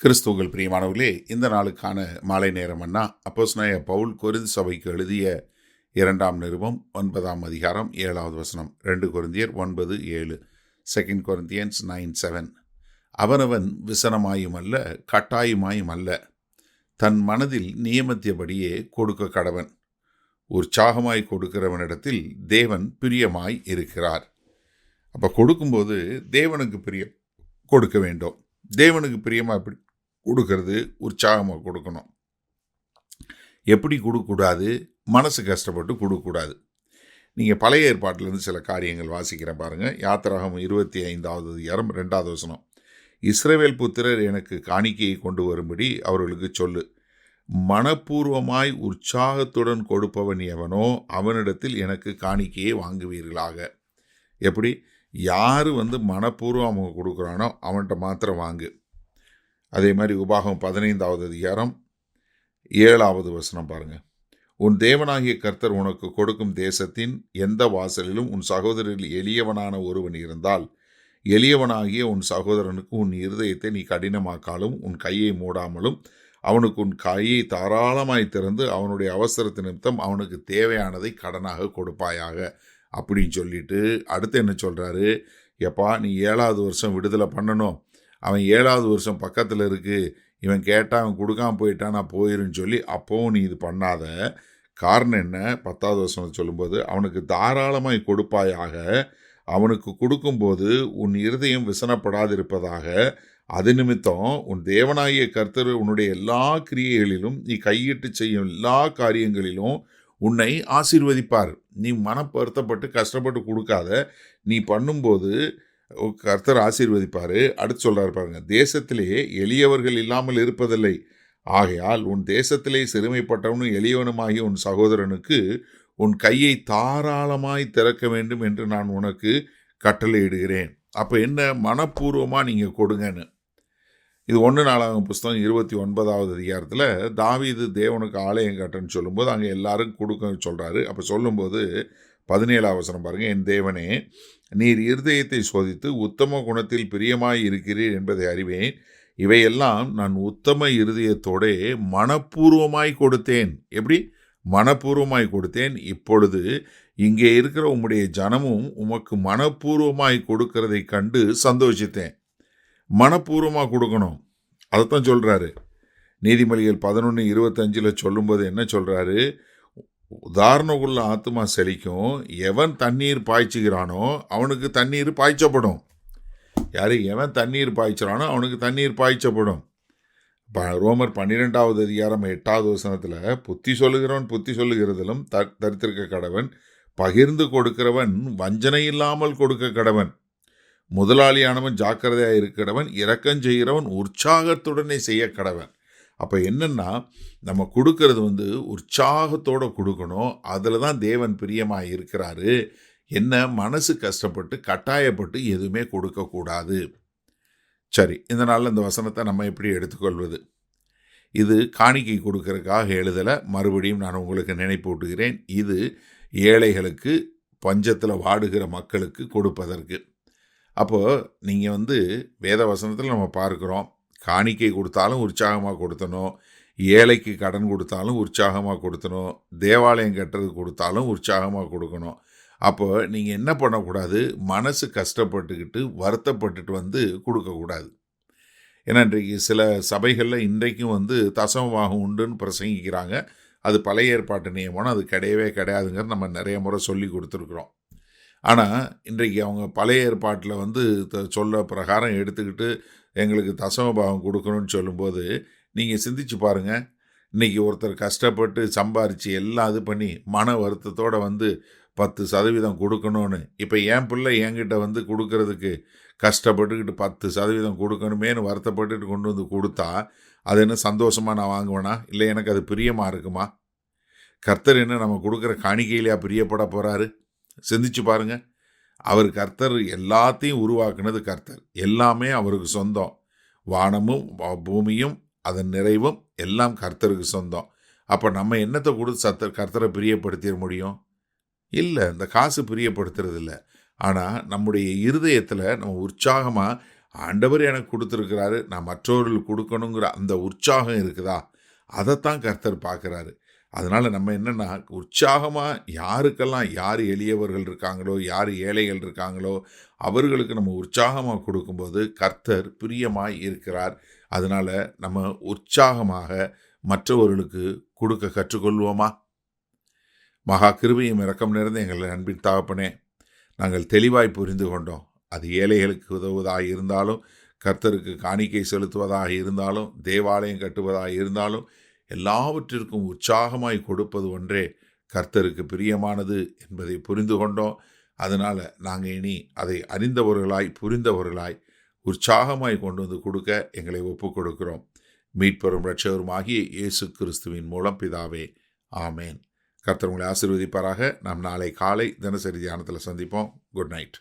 கிறிஸ்துவுக்குள் பிரியமானவர்களே, இந்த நாளுக்கான மாலை நேரம்னா அப்போஸ்தலனாகிய பவுல் கொரிந்து சபைக்கு எழுதிய 2ஆம் நிருபம் 9ஆம் அதிகாரம் 7வது வசனம். 2 கொரிந்தியர் 9:7, 2 Corinthians 9:7. அவனவன் விசனமாயும் அல்ல, கட்டாயமாயும் அல்ல, தன் மனதில் நியமித்தபடியே கொடுக்க கடவன். உற்சாகமாய் கொடுக்கிறவனிடத்தில் தேவன் பிரியமாய் இருக்கிறார். அப்போ கொடுக்கும்போது தேவனுக்கு பிரியம் கொடுக்க வேண்டும். தேவனுக்கு பிரியமாக எப்படி கொடுக்கறது? உற்சாகமாக கொடுக்கணும். எப்படி கொடுக்கக்கூடாது? மனசு கஷ்டப்பட்டு கொடுக்கக்கூடாது. நீங்கள் பழைய ஏற்பாட்டிலேருந்து சில காரியங்கள் வாசிக்கிறேன் பாருங்கள். யாத்திராகமம் 25வது அதிகாரம் 2வது வசனம். இஸ்ரவேல் புத்திரர் எனக்கு காணிக்கையை கொண்டு வரும்படி அவர்களுக்கு சொல்லு. மனப்பூர்வமாய் உற்சாகத்துடன் கொடுப்பவன் எவனோ அவனிடத்தில் எனக்கு காணிக்கையை வாங்குவீர்களாக. எப்படி? யார் மனப்பூர்வமாக கொடுக்குறானோ அவன்கிட்ட மாத்திரம் வாங்கு. அதே மாதிரி உபாகம் 15வது அதிகாரம் 7வது வசனம் பாருங்கள். உன் தேவனாகிய கர்த்தர் உனக்கு கொடுக்கும் தேசத்தின் எந்த வாசலிலும் உன் சகோதரரில் எளியவனான ஒருவன் இருந்தால், எளியவனாகிய உன் சகோதரனுக்கு உன் இருதயத்தை நீ கடினமாக்காலும் உன் கையை மூடாமலும் அவனுக்கு உன் கையை தாராளமாய் திறந்து அவனுடைய அவசரத்து நிமித்தம் அவனுக்கு தேவையானதை கடனாக கொடுப்பாயாக அப்படின்னு சொல்லிட்டு அடுத்து என்ன சொல்கிறாரு? எப்பா, நீ 7வது வருஷம் விடுதலை பண்ணணும், அவன் 7வது வருஷம் பக்கத்தில் இருக்குது, இவன் கேட்டால் அவன் கொடுக்காம போயிட்டான், நான் போயிருன்னு சொல்லி அப்போவும் நீ இது பண்ணாத. காரணம் என்ன? 10வது வருஷம் சொல்லும்போது அவனுக்கு தாராளமாய் கொடுப்பாயாக, அவனுக்கு கொடுக்கும்போது உன் இருதயம் விசனப்படாதிருப்பதாக. அது நிமித்தம் உன் தேவனாகிய கர்த்தர் உன்னுடைய எல்லா கிரியைகளிலும் நீ கையிட்டு செய்யும் எல்லா காரியங்களிலும் உன்னை ஆசீர்வதிப்பார். நீ மனப்படுத்தப்பட்டு கஷ்டப்பட்டு கொடுக்காத. நீ பண்ணும்போது கர்த்தர் ஆசீர்வதிப்பார். அடுத்து சொல்கிறார் பாருங்க, தேசத்திலே எளியவர்கள் இல்லாமல் இருப்பதில்லை. ஆகையால் உன் தேசத்திலே சிறுமைப்பட்டவனும் எளியவனுமாகிய உன் சகோதரனுக்கு உன் கையை தாராளமாய் திறக்க வேண்டும் என்று நான் உனக்கு கட்டளையிடுகிறேன். அப்போ என்ன? மனப்பூர்வமாக நீங்கள் கொடுங்கன்னு. இது 1 நாளாகமம் புஸ்தகம் 29வது அதிகாரத்தில் தாவீது தேவனுக்கு ஆலயம் கட்டன்னு சொல்லும்போது அங்கே எல்லாரும் கொடுக்க சொல்கிறாரு. அப்போ சொல்லும்போது 17வது வசனம் பாருங்கள். என் தேவனே, நீர் இருதயத்தை சோதித்து உத்தம குணத்தில் பிரியமாய் இருக்கிறீர் என்பதை அறிவேன். இவையெல்லாம் நான் உத்தம இருதயத்தோட மனப்பூர்வமாய் கொடுத்தேன். எப்படி? மனப்பூர்வமாய் கொடுத்தேன். இப்பொழுது இங்கே இருக்கிற உம்முடைய ஜனமும் உமக்கு மனப்பூர்வமாய் கொடுக்கிறதை கண்டு சந்தோஷித்தேன். மனப்பூர்வமாக கொடுக்கணும். அதைத்தான் சொல்கிறாரு. நீதிமொழிகள் 11:25 சொல்லும்போது என்ன சொல்கிறாரு? உதாரணக்குள்ள ஆத்துமா செழிக்கும், எவன் தண்ணீர் பாய்ச்சுகிறானோ அவனுக்கு தண்ணீர் பாய்ச்சப்படும். யார்? எவன் தண்ணீர் பாய்ச்சுறானோ அவனுக்கு தண்ணீர் பாய்ச்சப்படும். ரோமர் 12வது அதிகாரம் 8வது வசனத்தில் புத்தி சொல்லுகிறவன் புத்தி சொல்லுகிறதிலும் தரித்திருக்க கடவன், பகிர்ந்து கொடுக்கிறவன் வஞ்சனை இல்லாமல் கொடுக்க கடவன், முதலாளியானவன் ஜாக்கிரதையாக இருக்கிறவன், இரக்கம் செய்கிறவன் உற்சாகத்துடனே செய்ய கடவன். அப்போ என்னென்னா, நம்ம கொடுக்கறது உற்சாகத்தோடு கொடுக்கணும். அதில் தான் தேவன் பிரியமாக இருக்கிறாரு. என்ன? மனசு கஷ்டப்பட்டு கட்டாயப்பட்டு எதுவுமே கொடுக்கக்கூடாது. சரி, இந்த நாளில் இந்த வசனத்தை நம்ம எப்படி எடுத்துக்கொள்வது? இது காணிக்கை கொடுக்கறதுக்காக எழுதலை. மறுபடியும் நான் உங்களுக்கு நினைப்பூட்டுகிறேன். இது ஏழைகளுக்கு, பஞ்சத்தில் வாடுகிற மக்களுக்கு கொடுப்பதற்கு. அப்போது நீங்கள் வேத வசனத்தில் நம்ம பார்க்குறோம், காணிக்கை கொடுத்தாலும் உற்சாகமாக கொடுத்தணும், ஏழைக்கு கடன் கொடுத்தாலும் உற்சாகமாக கொடுத்தணும், தேவாலயம் கட்டுறது கொடுத்தாலும் உற்சாகமாக கொடுக்கணும். அப்போ நீங்கள் என்ன பண்ணக்கூடாது? மனசு கஷ்டப்பட்டுக்கிட்டு வருத்தப்பட்டுட்டு கொடுக்கக்கூடாது. ஏன்னா இன்றைக்கு சில சபைகளில் இன்றைக்கும் தசமபாகம் உண்டுன்னு பிரசங்கிக்கிறாங்க. அது பழைய ஏற்பாட்டு நியமனம், அது கிடையவே கிடையாதுங்கிறது நம்ம நிறைய முறை சொல்லி கொடுத்துருக்குறோம். ஆனால் இன்றைக்கு அவங்க பழைய ஏற்பாட்டில் சொல்ல பிரகாரம் எடுத்துக்கிட்டு எங்களுக்கு தசமபாகம் கொடுக்கணும்னு சொல்லும்போது நீங்கள் சிந்திச்சு பாருங்கள். இன்றைக்கி ஒருத்தர் கஷ்டப்பட்டு சம்பாரித்து எல்லாம் இது பண்ணி மன வருத்தத்தோடு 10% கொடுக்கணும்னு, இப்போ என் பிள்ளை என்கிட்ட கொடுக்கறதுக்கு கஷ்டப்பட்டுக்கிட்டு 10% கொடுக்கணுமேனு வருத்தப்பட்டுட்டு கொண்டு கொடுத்தா அது என்ன சந்தோஷமாக நான் வாங்குவேனா? இல்லை எனக்கு அது பிரியமாக இருக்குமா? கர்த்தர் என்ன நம்ம கொடுக்குற காணிக்கையிலையா பிரியப்பட போகிறாரு? சிந்திச்சு பாருங்க. அவர் கர்த்தர், எல்லாத்தையும் உருவாக்குனது கர்த்தர், எல்லாமே அவருக்கு சொந்தம். வானமும் பூமியும் அதன் நிறைவும் எல்லாம் கர்த்தருக்கு சொந்தம். அப்போ நம்ம என்னத்தை கொடுத்து கர்த்தரை பிரியப்படுத்திட முடியும்? இல்லை, இந்த காசு பிரியப்படுத்துறது இல்லை. ஆனால் நம்முடைய இருதயத்தில் நம்ம உற்சாகமாக ஆண்டவர் எனக்கு கொடுத்துருக்கிறாரு, நான் மற்றவர்களுக்கு கொடுக்கணுங்கிற அந்த உற்சாகம் இருக்குதா, அதைத்தான் கர்த்தர் பார்க்குறாரு. அதனால் நம்ம என்னென்னா, உற்சாகமாக யாருக்கெல்லாம் யார் எளியவர்கள் இருக்காங்களோ, யார் ஏழைகள் இருக்காங்களோ, அவர்களுக்கு நம்ம உற்சாகமாக கொடுக்கும்போது கர்த்தர் பிரியமாய் இருக்கிறார். அதனால் நம்ம உற்சாகமாக மற்றவர்களுக்கு கொடுக்க கற்றுக்கொள்வோமா? மகா கிருபையும் இரக்கம் நிறைந்த எங்கள் அன்பின் தகப்பனே, நாங்கள் தெளிவாய் புரிந்து கொண்டோம். அது ஏழைகளுக்கு உதவுவதாக இருந்தாலும், கர்த்தருக்கு காணிக்கை செலுத்துவதாக இருந்தாலும், தேவாலயம் கட்டுவதாக இருந்தாலும், எல்லாவற்றிற்கும் உற்சாகமாய் கொடுப்பது ஒன்றே கர்த்தருக்கு பிரியமானது என்பதை புரிந்து கொண்டோம். அதனால் நாங்கள் இனி அதை அறிந்தவர்களாய் புரிந்தவர்களாய் உற்சாகமாய் கொண்டு வந்து கொடுக்க எங்களை ஒப்புக் கொடுக்கிறோம். மீட்பெரும் இரட்சகருமாகிய இயேசு கிறிஸ்துவின் மூலம் பிதாவே, ஆமேன். கர்த்தர் உங்களை ஆசீர்வதிப்பாராக. நாம் நாளை காலை தினசரி தியானத்தில் சந்திப்போம். Good night.